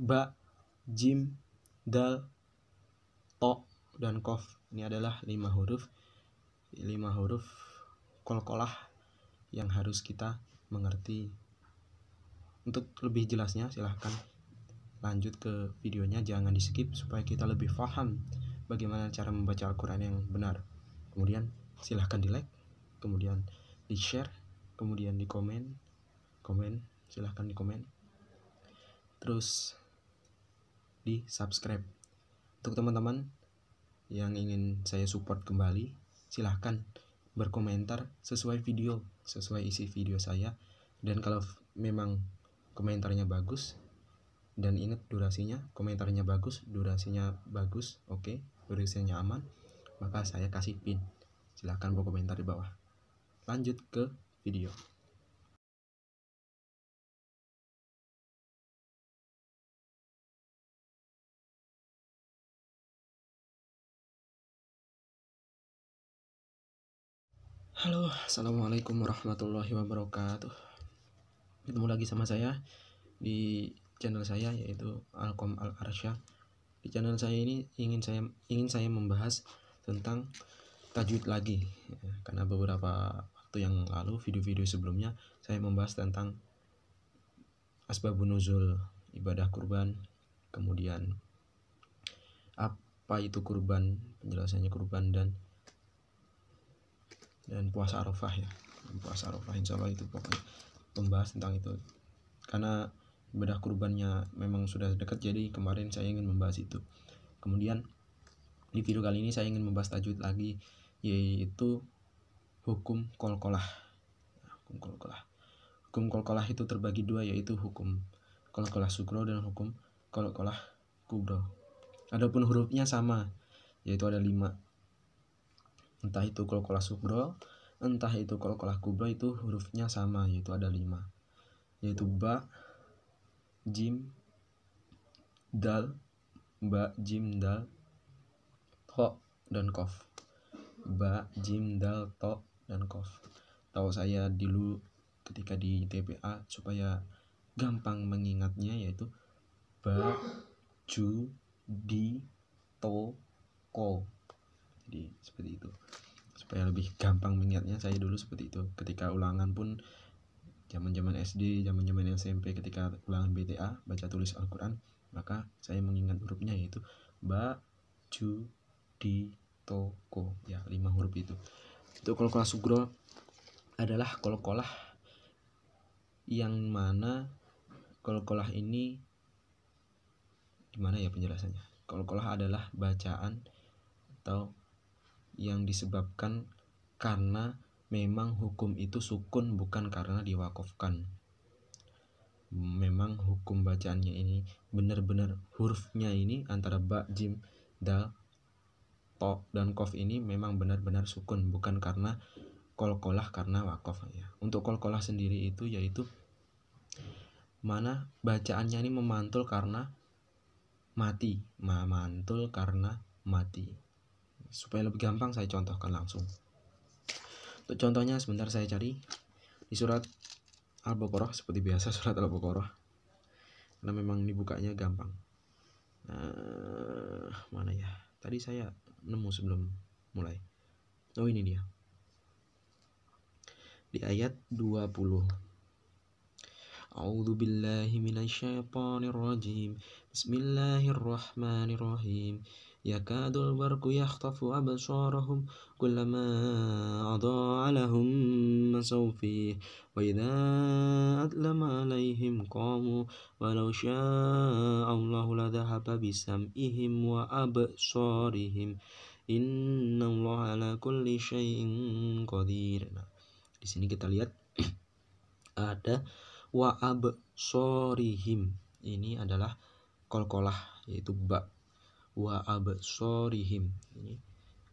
ba, jim, dal, to, dan kof. Ini adalah 5 huruf qalqalah yang harus kita mengerti. Untuk lebih jelasnya silahkan lanjut ke videonya, jangan di skip supaya kita lebih paham bagaimana cara membaca Al-Quran yang benar. Kemudian silahkan di like, kemudian di share, kemudian di komen, silahkan di komen, terus di subscribe. Untuk teman-teman yang ingin saya support kembali, silahkan berkomentar sesuai isi video saya. Dan kalau memang komentarnya bagus, dan ingat komentarnya bagus, durasinya aman, maka saya kasih pin. Silahkan berkomentar di bawah. Lanjut ke video. Halo, assalamualaikum warahmatullahi wabarakatuh. Ketemu lagi sama saya di channel saya, yaitu Alkom Al-Arsyad. Di channel saya ini ingin saya membahas tentang tajwid lagi, karena beberapa waktu yang lalu, video-video sebelumnya, saya membahas tentang asbabun nuzul ibadah kurban, kemudian apa itu kurban, penjelasannya kurban, dan puasa Arafah ya. Puasa Arafah insyaallah itu pokoknya membahas tentang itu. Karena ibadah kurbannya memang sudah dekat, jadi kemarin saya ingin membahas itu. Kemudian di video kali ini saya ingin membahas tajwid lagi, yaitu hukum qalqalah. Hukum qalqalah itu terbagi dua, yaitu hukum qalqalah sugro dan hukum qalqalah kubro. Adapun hurufnya sama, yaitu ada 5. Entah itu qalqalah sugro, entah itu qalqalah kubro, itu hurufnya sama, yaitu ada 5, yaitu ba, jim, dal, to, dan kof. Ba, jim, dal, to, dan kof. Tahu saya dulu ketika di TPA supaya gampang mengingatnya, yaitu ba, ju, di, to, ko. Jadi seperti itu. Supaya lebih gampang mengingatnya, saya dulu seperti itu. Ketika ulangan pun zaman SD, zaman SMP, ketika ulangan BTA, baca tulis Al-Quran, maka saya mengingat hurufnya, yaitu ba, ju, di, to, ko. Ya, 5 huruf itu. Untuk qalqalah sugro adalah qalqalah yang mana qalqalah ini gimana ya penjelasannya? Qalqalah adalah bacaan atau yang disebabkan karena memang hukum itu sukun, bukan karena diwakafkan. Memang hukum bacaannya ini benar-benar hurufnya ini antara ba, jim, dal, to, dan kof ini memang benar-benar sukun, bukan karena qalqalah karena wakaf ya. Untuk qalqalah sendiri itu yaitu mana bacaannya ini memantul karena mati. Supaya lebih gampang saya contohkan langsung. Untuk contohnya sebentar saya cari di surat Al-Baqarah, seperti biasa surat Al-Baqarah, karena memang dibukanya gampang. Mana ya? Tadi saya nemu sebelum mulai. Oh, ini dia. Di ayat 20. A'udzu billahi minasyaitonir rajim. Bismillahirrahmanirrahim. Yakadul barqu yakhtafu absarahum kullama adaa lahum masaw fihi wa idza atlama alaihim qamu walau syaa Allahu ladhahaba bisam'ihim wa absarihim innallaha ala kulli syai'in qadir. Nah, di sini kita lihat ada wa absorihim. Ini adalah qalqalah, yaitu ba. Wa absorihim. Ini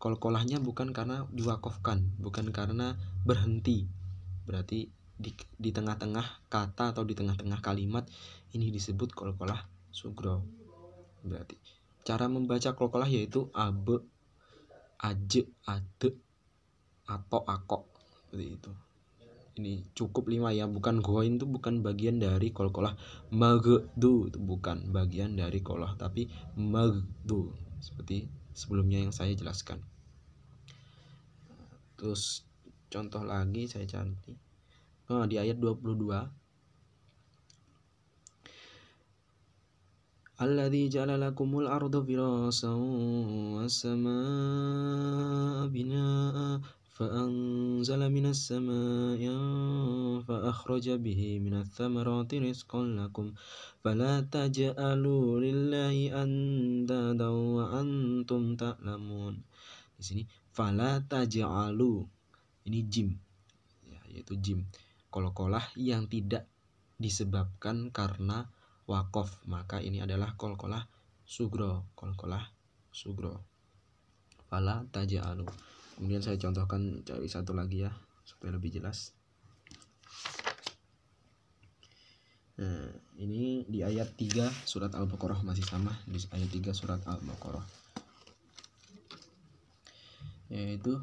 qalqalahnya bukan karena diwakafkan, bukan karena berhenti. Berarti di tengah-tengah kata atau di tengah-tengah kalimat ini disebut qalqalah sugro. Berarti cara membaca qalqalah yaitu ab, aj, ade, atau ako, seperti itu. Ini cukup 5 ya, bukan ghain itu bukan bagian dari qalqalah magdu, itu bukan bagian dari qalqalah, tapi magdu seperti sebelumnya yang saya jelaskan. Terus contoh lagi saya cari di ayat 22, alladzi ja'ala lakumul arda firasan was-samaa'a binaa'a فأنزل من السماء فأخرج به من الثمرات رزقا لكم فلا تجعلوا لله أندادا وأنتم تعلمون. Di sini fala taj'alu, ini jim ya, yaitu jim qalqalah yang tidak disebabkan karena waqaf, maka ini adalah qalqalah sugro, qalqalah sugro. Fala taj'alu. Kemudian saya contohkan cari satu lagi ya supaya lebih jelas. Nah, ini di ayat 3 surat Al-Baqarah, masih sama di ayat 3 surat Al-Baqarah, yaitu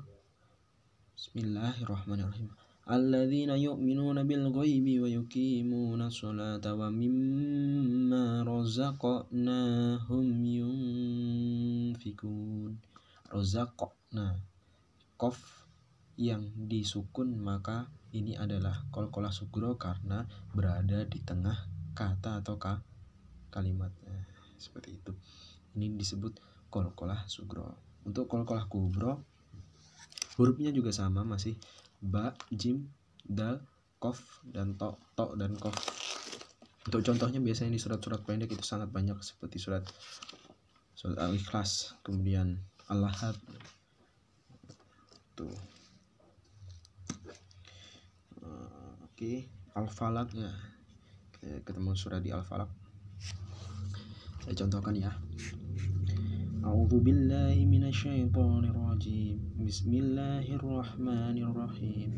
Bismillahirrahmanirrahim. Alladzina yu'minuna bil ghaibi wa yuqimuna sholata wa mimma razaqnahum yunfikun. Razaqna, qaf yang disukun, maka ini adalah qalqalah sugro karena berada di tengah kata atau kalimat. Seperti itu. Ini disebut qalqalah sugro. Untuk qalqalah kubro hurufnya juga sama, masih ba, jim, dal, qaf dan to dan qaf. Untuk contohnya biasanya di surat-surat pendek itu sangat banyak seperti surat Al-Ikhlas, kemudian Al-Lahab. Tuh. Oke, Al-Falaq ya. Ketemu surat di Al-Falaq. Saya contohkan ya. A'udzu billahi minasyaitonir rajim. Bismillahirrahmanirrahim.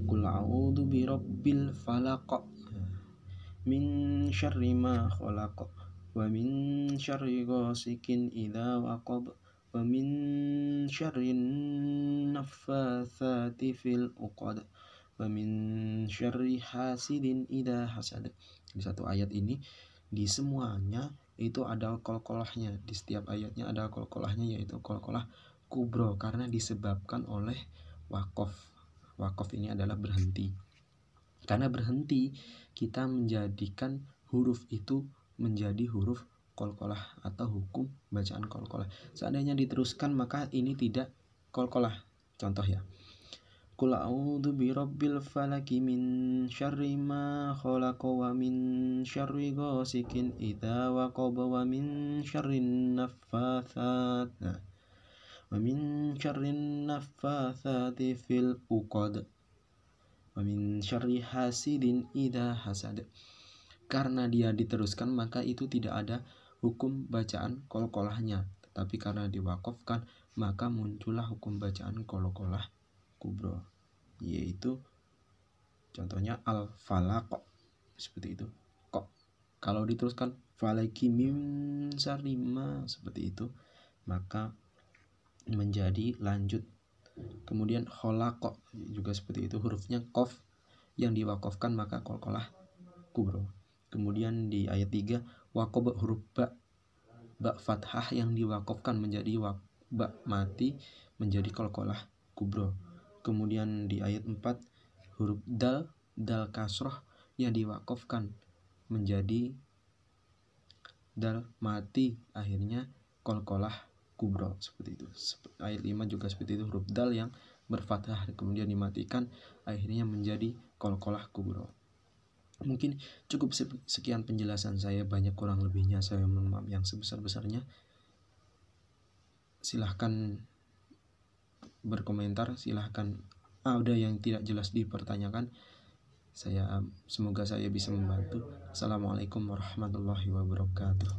Qul a'udzu birabbil falaq min syarri ma khalaq wa min syarri ghasikin idza waqab wa min syarrin naffatsati fil 'uqad wa min syarri hasidin idza hasad. Di satu ayat ini di semuanya itu ada qalqalahnya, di setiap ayatnya ada qalqalahnya, yaitu qalqalah kubro karena disebabkan oleh waqaf. Waqaf ini adalah berhenti. Karena berhenti kita menjadikan huruf itu menjadi huruf qalqalah atau hukum bacaan qalqalah. Seandainya diteruskan maka ini tidak qalqalah. Contoh ya. Qul a'udzu birabbil falaq min syarri ma khalaq wa min syarri ghasikin idza waqab wa min syarrin naffatsat wa min syarrin naffatsati fil 'uqad wa min syarri hasidin idza hasad. Karena dia diteruskan maka itu tidak ada hukum bacaan qalqalahnya, tetapi karena diwaqafkan maka muncullah hukum bacaan qalqalah kubro, yaitu contohnya al-falaq seperti itu. Kok kalau diteruskan falaki mim sarima seperti itu maka menjadi lanjut. Kemudian khalaq juga seperti itu, hurufnya qaf yang diwaqafkan maka qalqalah kubro. Kemudian di ayat 3 waqab huruf ba fathah yang diwaqafkan menjadi ba mati menjadi qalqalah kubro. Kemudian di ayat 4 huruf dal kasroh yang diwaqafkan menjadi dal mati akhirnya qalqalah kubro, seperti itu. Ayat 5 juga seperti itu, huruf dal yang berfathah kemudian dimatikan akhirnya menjadi qalqalah kubro. Mungkin cukup sekian penjelasan saya, banyak kurang lebihnya saya mohon maaf yang sebesar-besarnya. Silahkan berkomentar, silahkan ada yang tidak jelas dipertanyakan. Semoga saya bisa membantu. Assalamualaikum warahmatullahi wabarakatuh.